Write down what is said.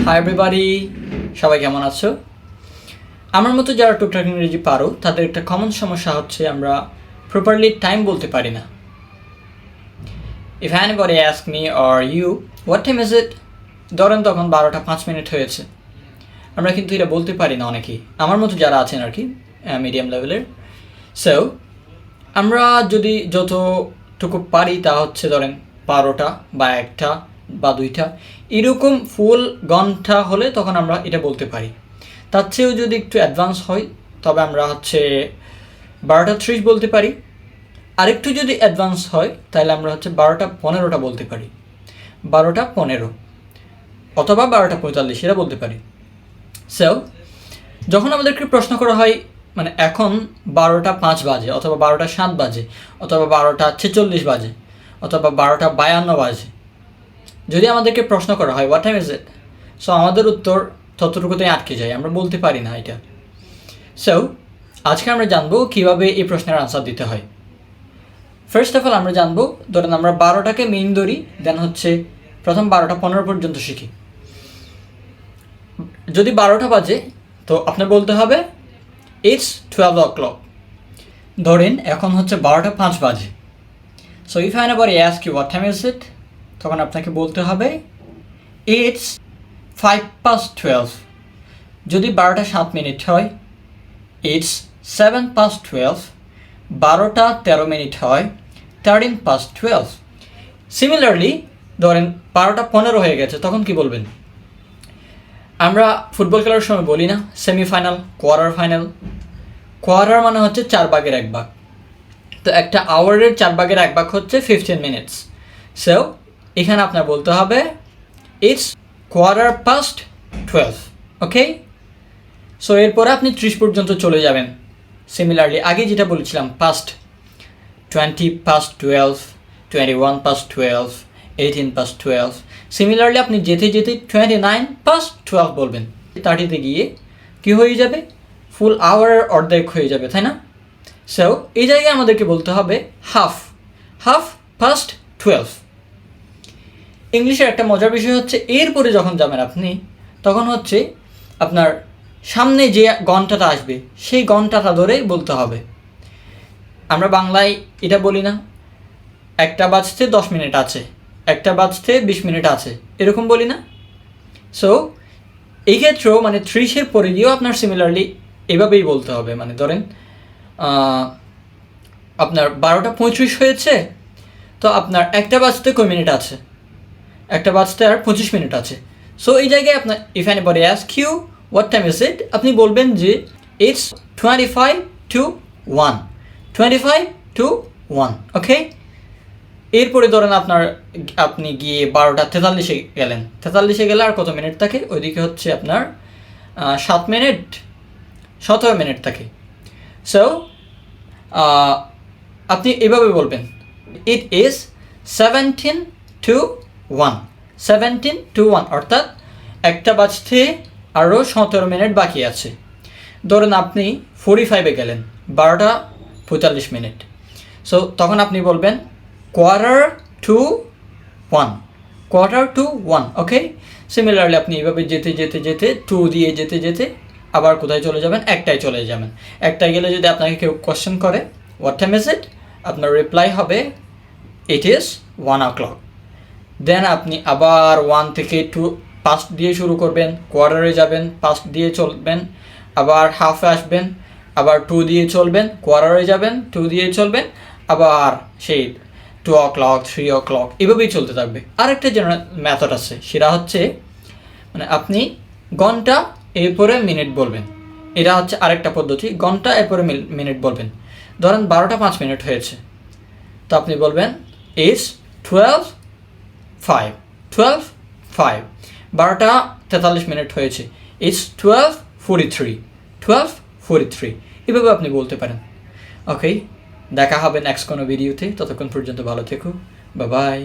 Hi everybody, সবাই কেমন আছো? আমার মতো যারা টুকটাক ইংরেজি পারো তাদের একটা কমন সমস্যা হচ্ছে আমরা প্রপারলি টাইম বলতে পারি না। If anybody ask me or you what time is it, ধরেন তখন 12টা 5 মিনিট হয়েছে, আমরা কিন্তু এটা বলতে পারি না অনেকেই, আমার মতো যারা আছেন আর কি মিডিয়াম লেভেলের। সো আমরা যদি যতটুকু পারি তা হচ্ছে ধরেন 12টা বা 1টা বা 2টা, এরকম ফুল ঘন্টা হলে তখন আমরা এটা বলতে পারি। তার চেয়েও যদি একটু অ্যাডভান্স হয় তবে আমরা হচ্ছে 12টা 30 বলতে পারি। আরেকটু যদি অ্যাডভান্স হয় তাহলে আমরা হচ্ছে 12টা 15টা বলতে পারি, 12টা 15 অথবা 12টা 45 এটা বলতে পারি। সো যখন আমাদেরকে প্রশ্ন করা হয় মানে এখন 12টা 5 বাজে অথবা 12টা 7 বাজে অথবা 12টা 46 বাজে অথবা 12টা 52 বাজে, যদি আমাদেরকে প্রশ্ন করা হয় what time is it, so আমাদের উত্তর ততটুকুতেই আটকে যায়, আমরা বলতে পারি না এটা। সো আজকে আমরা জানবো কীভাবে এই প্রশ্নের আনসার দিতে হয়। ফার্স্ট অফ অল আমরা জানবো, ধরেন আমরা 12টাকে মেইন ধরি, দেন হচ্ছে প্রথম 12টা 15 পর্যন্ত শিখি। যদি 12টা বাজে তো আপনার বলতে হবে ইটস 12 o'clock। ধরেন এখন হচ্ছে 12টা 5 বাজে, so if anybody ask you what time is it, তখন আপনাকে বলতে হবে ইটস 5 past 12। যদি 12টা 7 মিনিট হয় ইটস 7 past 12। 12টা 13 মিনিট হয় 13 past 12। সিমিলারলি ধরেন 12টা 15 হয়ে গেছে, তখন কি বলবেন? আমরা ফুটবল খেলার সময় বলি না সেমিফাইনাল, কোয়ার্টার ফাইনাল। কোয়ার্টার মানে হচ্ছে 4 ভাগের 1 ভাগ, তো একটা আওয়ারের 4 ভাগের 1 ভাগ হচ্ছে 15 মিনিটস। সো এখানে আপনার বলতে হবে it's quarter past 12। Okay, so এরপরে আপনি 30 পর্যন্ত চলে যাবেন। সিমিলারলি আগে যেটা বলেছিলাম past, 20 past 12, 21 past 12, 18 past 12। Similarly আপনি যেতে যেতে 29 past 12 বলবেন। 30তে গিয়ে কী হয়ে যাবে? ফুল আওয়ারের অর্ধেক হয়ে যাবে, তাই না? সো এই জায়গায় আমাদেরকে বলতে হবে হাফ past 12। ইংলিশের একটা মজার বিষয় হচ্ছে এরপরে যখন যাবেন আপনি, তখন হচ্ছে আপনার সামনে যে ঘন্টাটা আসবে সেই ঘন্টাটা ধরে বলতে হবে। আমরা বাংলায় এটা বলি না 1টা বাজতে 10 মিনিট আছে, 1টা বাজতে 20 মিনিট আছে, এরকম বলি না? সো এই ক্ষেত্রেও মানে 30-এর পরে গিয়েও আপনার সিমিলারলি এভাবেই বলতে হবে। মানে ধরেন আপনার 12টা 35 হয়েছে, তো আপনার 1টা বাজতে কয় মিনিট আছে? 1টা বাজতে আর 25 মিনিট আছে। সো এই জায়গায় আপনার if anybody ask you what time is it, আপনি বলবেন যে ইটস 25 to 1, 25 to 1। ওকে, এরপরে ধরেন আপনি গিয়ে 12টা 43-এ গেলেন, 43-এ গেলে আর কত মিনিট থাকে? ওইদিকে হচ্ছে আপনার 7 মিনিট 17 মিনিট থাকে। সো আপনি এভাবে বলবেন ইট ইজ 17 to 1, 17 to 1, অর্থাৎ 1টা বাজতে আরও 17 মিনিট বাকি আছে। ধরুন আপনি 45-এ গেলেন, 12টা 45 মিনিট, সো তখন আপনি বলবেন কোয়ার্টার টু 1। ওকে, সিমিলারলি আপনি এইভাবে যেতে যেতে যেতে 2 দিয়ে যেতে যেতে আবার কোথায় চলে যাবেন? 1টায় চলে যাবেন। 1টায় গেলে যদি আপনাকে কেউ কোয়েশ্চেন করে হোয়াট টাইম ইজ ইট, আপনার রিপ্লাই হবে ইট ইজ 1 o'clock। দেন আপনি আবার 1 থেকে 2 পাস্ট দিয়ে শুরু করবেন, কোয়ার্টারে যাবেন, পাস্ট দিয়ে চলবেন, আবার হাফে আসবেন, আবার 2 দিয়ে চলবেন, কোয়ার্টারে যাবেন, 2 দিয়ে চলবেন, আবার সেই 2 o'clock, 3 o'clock, এভাবেই চলতে থাকবে। আরেকটা জেনারেল মেথড আছে, সেটা হচ্ছে মানে আপনি ঘন্টা এরপরে মিনিট বলবেন। এটা হচ্ছে আরেকটা পদ্ধতি, ঘন্টা এরপরে মিনিট বলবেন। ধরেন 12টা 5 মিনিট হয়েছে, তো আপনি বলবেন ইটস 12:05, 12:05। 12টা 43 মিনিট হয়েছে, ইটস 12:43। এভাবে আপনি বলতে পারেন। ওকে, দেখা হবে নেক্সট কোনো ভিডিওতে, ততক্ষণ পর্যন্ত ভালো থেকো, বাই বাই।